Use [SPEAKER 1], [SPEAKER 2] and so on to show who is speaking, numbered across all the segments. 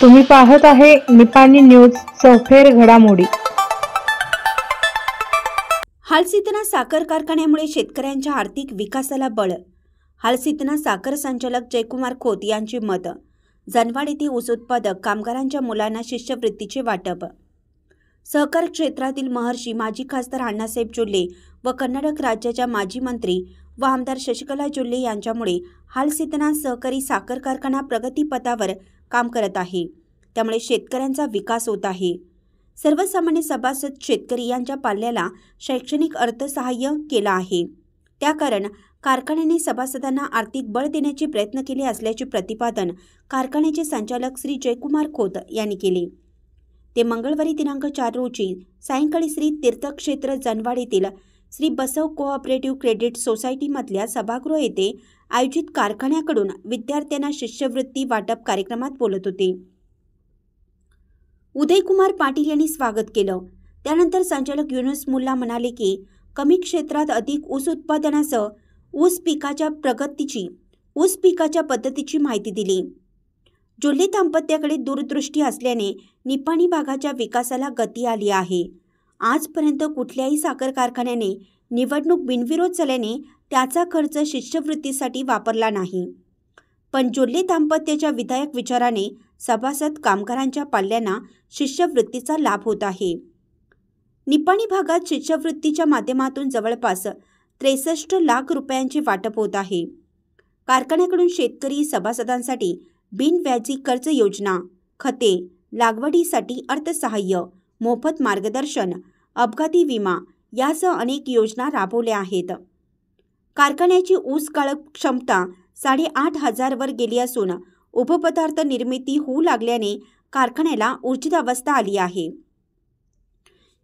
[SPEAKER 1] तुम्ही पाहत आहे निपाणी न्यूज चौफेर घडामोडी।
[SPEAKER 2] हालसितना साखर कारखान्यामुळे शेतकऱ्यांच्या आर्थिक विकासाला बळ। हालसितना साखर संचालक जयकुमार खोत यांचे मत। जनवाड येथे ऊस उत्पादक कामगारांच्या मुलांना शिष्यवृत्तीचे वाटप। सहकार क्षेत्रातील महर्षी माजी खासदार अण्णासाहेब जोल्ले व कर्नाटक राज्याच्या माजी मंत्री व आमदार शशिकला जोल्ले यांच्यामुळे हालसितना सहकारी साखर कारखाना प्रगतीपथावर काम करत आहे। त्यामुळे शेतकऱ्यांचा विकास होत आहे। सर्वसामान्य सभासद शेतकरी यांच्या पाल्याला शैक्षणिक अर्थसहाय्य केला आहे। त्या कारण कारखान्याने सभासदांना आर्थिक बळ देण्याचे प्रयत्न केले असल्याचे प्रतिपादन कारखान्याचे संचालक श्री जयकुमार खोत यांनी केले। ते मंगळवारी दिनांक 4 रोजी सायंकाळी श्री तीर्थक्षेत्र जनवाड येथील श्री बसव कोऑपरेटिव्ह क्रेडिट सोसायटीमधल्या सभागृह येथे आयोजित कारखान्याकडून विद्यार्थ्यांना शिष्यवृत्ती वाटप कार्यक्रमात बोलत होते। उदयकुमार पाटील यांनी स्वागत केलं। त्यानंतर संचालक युनुस मुल्ला म्हणाले की कमी क्षेत्रात अधिक ऊस उत्पादनासह ऊस पिकाच्या पद्धतीची माहिती दिली। जोल्ले दाम्पत्याकडे दूरदृष्टी असल्याने निपाणी भागाच्या विकासाला गती आली आहे। आजपर्यंत कुठल्याही साखर कारखान्याने निवडणूक बिनविरोध झाल्याने त्याचा खर्च शिष्यवृत्तीसाठी वापरला नाही, पण जोल्ले दाम्पत्याच्या विधायक विचाराने सभासद कामगारांच्या पाल्यांना शिष्यवृत्तीचा लाभ होत आहे। निपाणी भागात शिष्यवृत्तीच्या माध्यमातून जवळपास 63 लाख रुपयांचे वाटप होत आहे। कारखान्याकडून शेतकरी सभासदांसाठी बिनव्याजी कर्ज योजना, खते, लागवडीसाठी अर्थसहाय्य, मोफत मार्गदर्शन, अपघाती विमा यासह अनेक योजना राबवल्या आहेत। कारखान्याची ऊस गाळप क्षमता 8,500 वर गेली असून उपपदार्थ निर्मिती होऊ लागल्याने कारखान्याला ऊर्जितावस्था आली आहे।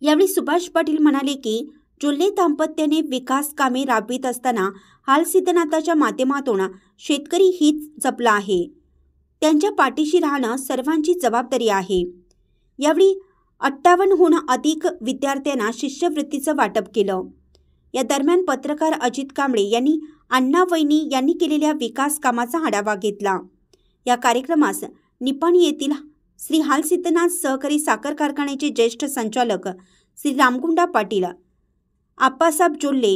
[SPEAKER 2] यावेळी सुभाष पाटील म्हणाले की जोल्ले दाम्पत्याने विकास कामे राबवित असताना हालसितनाथाच्या माध्यमातून शेतकरी हित जपला आहे। त्यांच्या पाठीशी राहणं सर्वांची जबाबदारी आहे। यावेळी 58हून अधिक विद्यार्थ्यांना शिष्यवृत्तीचं वाटप केलं। या दरम्यान पत्रकार अजित कांबळे यांनी अण्णा वहिनी यांनी केलेल्या विकास कामाचा आढावा घेतला। या कार्यक्रमास निपाणी येथील श्री हालसितनाथ सहकारी साखर कारखान्याचे ज्येष्ठ संचालक श्री रामगुंडा पाटील, आप्पासाहेब जोल्ले,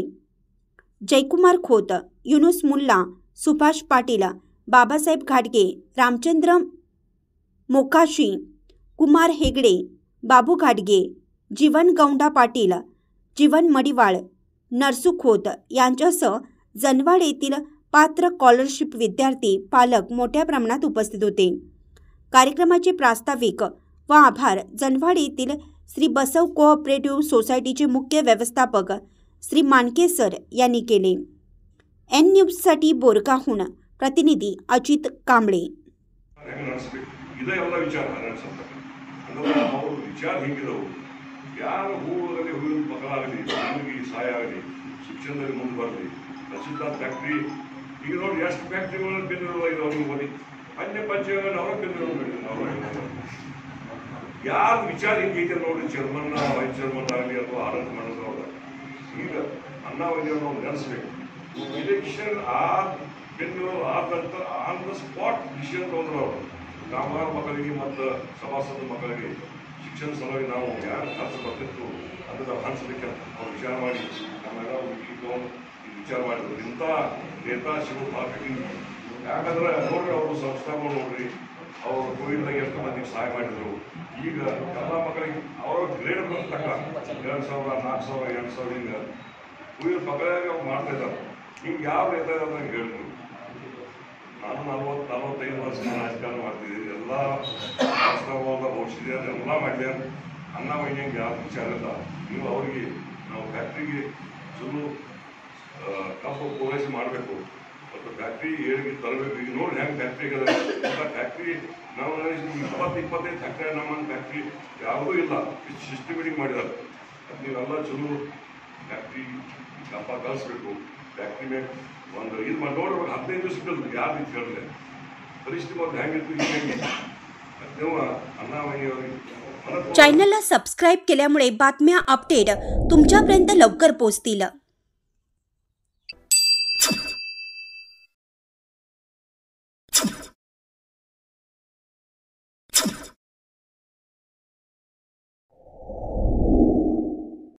[SPEAKER 2] जयकुमार खोत, युनुस मुल्ला, सुभाष पाटील, बाबासाहेब घाटगे, रामचंद्र मोकाशी, कुमार हेगडे, बाबू घाटगे, जीवन गौंडा पाटील, जीवन मडिवाळ, नरसू खोत यांच्यासह जनवाड येथील पात्र स्कॉलरशिप विद्यार्थी पालक मोठ्या प्रमाणात उपस्थित होते। कार्यक्रमाचे प्रास्ताविक व आभार जनवाड येथील श्री बसव कोऑपरेटिव्ह सोसायटीचे मुख्य व्यवस्थापक श्री मानके सर यांनी केले। एन न्यूजसाठी बोरगाहून प्रतिनिधी अजित कांबळे।
[SPEAKER 3] ಶಿಕ್ಷಣದಲ್ಲಿ ಮುಂದೆ ಬರಲಿ ರಚಿತಾ ಫ್ಯಾಕ್ಟ್ರಿ ಈಗ ನೋಡಿ ಎಷ್ಟು ಫ್ಯಾಕ್ಟ್ರಿಗಳು ಬೆಂಗಳೂರು ಇದಾವೆ ಅನ್ಯ ಪಂಚಾಯತ್ ಅವರ ಬೆಂಗಳೂರು ಯಾರು ವಿಚಾರ ಹಿಂಗೈತೆ ನೋಡಿ ಚೇರ್ಮನ್ ವೈಸ್ ಚೇರ್ಮನ್ ಆಗಲಿ ಅಥವಾ ಆಡಳಿತ ಮಂಡಳಿದವ್ರ ಈಗ ಅಣ್ಣಾವಧಿಯನ್ನು ನಾವು ನೆನೆಸ್ಬೇಕು। ಇಲೆಕ್ಷನ್ ಬೆಂಗಳೂರು ಆದ ನಂತರ ಆನ್ ದ ಸ್ಪಾಟ್ ಡಿಸಿಷನ್ ತಗೊಂಡ್ರು ಅವರು ಕಾಮಗಾರ ಮಕ್ಕಳಿಗೆ ಮತ್ತು ಸಭಾಸದ ಮಕ್ಕಳಿಗೆ ಶಿಕ್ಷಣ ಸಲುವಾಗಿ ನಾವು ಯಾರು ಖರ್ಚು ಬರ್ತಿತ್ತು ಅದನ್ನು ಹಂಚಬೇಕಂತ ಅವ್ರು ವಿಚಾರ ಮಾಡಿ ನಮ್ಮೆಲ್ಲ ವಿಚಾರ ಮಾಡಿದ್ರು। ಇಂಥ ನೇತಾ ಸಿಗೋದು ಭಾಳ ಕಠಿಣ। ಯಾಕಂದ್ರೆ ನೋಡ್ರಿ ಅವರು ಸಂಸ್ಥಾಗಳು ನೋಡ್ರಿ ಅವರು ಕೋವಿಡ್ದಾಗ ಎಷ್ಟು ಮಂದಿಗೆ ಸಹಾಯ ಮಾಡಿದ್ರು। ಈಗ ಎಲ್ಲ ಮಕ್ಕಳಿಗೆ ಅವ್ರ ಗ್ರೇಡ್ ತಕ್ಕ 2,000, 4,000, 2,000 ಹಿಂಗೆ ಕೋವಿಡ್ ಮಕ್ಕಳಿಗೆ ಅವ್ರು ಮಾಡ್ತಾ ಇದ್ದಾರೆ। ಹಿಂಗೆ ಯಾವ ನೇತಾ ಇದ್ದಾರೆ ನಂಗೆ ಹೇಳಿದ್ರು। ನಾನು 40-45 ವರ್ಷ ರಾಜಕಾರಣ ಮಾಡ್ತಿದ್ದೀನಿ। ಎಲ್ಲ ವಾಸ್ತವವಾದ ಭವಿಷ್ಯ ಎಲ್ಲ ಮಾಡಿದೆ। ಅಣ್ಣ ವೈನಿಗೆ ಯಾವ ವಿಚಾರ ಇಲ್ಲ। ನೀವು ಅವರಿಗೆ ನಾವು ಫ್ಯಾಕ್ಟ್ರಿಗೆ ಚಲೋ ಕಬ್ಬು ಪೂರೈಕೆ ಮಾಡಬೇಕು ಮತ್ತು ಫ್ಯಾಕ್ಟ್ರಿ ಏಳಿಗೆ ತರಬೇಕು। ಈಗ ನೋಡಿ ಹೆಂಗೆ ಫ್ಯಾಕ್ಟ್ರಿ ಫ್ಯಾಕ್ಟ್ರಿ ನಾವು 20-25 ಫ್ಯಾಕ್ಟ್ರಿ ನಮ್ಮ ಫ್ಯಾಕ್ಟ್ರಿ ಯಾವುದೂ ಇಲ್ಲ, ಸಿಸ್ಟಮೆಟಿಕ್ ಮಾಡಿದ್ದಾರೆ। ಅದು ನೀವೆಲ್ಲ ಚಲೋ ಫ್ಯಾಕ್ಟ್ರಿ ಕಬ್ಬ ಕಳಿಸ್ಬೇಕು। ಫ್ಯಾಕ್ಟ್ರಿ ಮೇಲೆ ಒಂದು ಇದು ಮಾಡಿ ನೋಡ್ಬೇಕು। 15 ದಿವಸ ಬಿದ್ದು ಯಾವ ರೀತಿ ಹೇಳಿದೆ ಪರಿಸ್ಥಿತಿ ಒಂದು ಹೆಂಗಿತ್ತು ಈಗ ಹೆಂಗೆ ನೀವು ಅಣ್ಣಾಮಯ್ಯವರಿಗೆ
[SPEAKER 2] चॅनलला सबस्क्राईब केल्यामुळे बातम्या अपडेट तुमच्यापर्यंत लवकर पोहोचतील।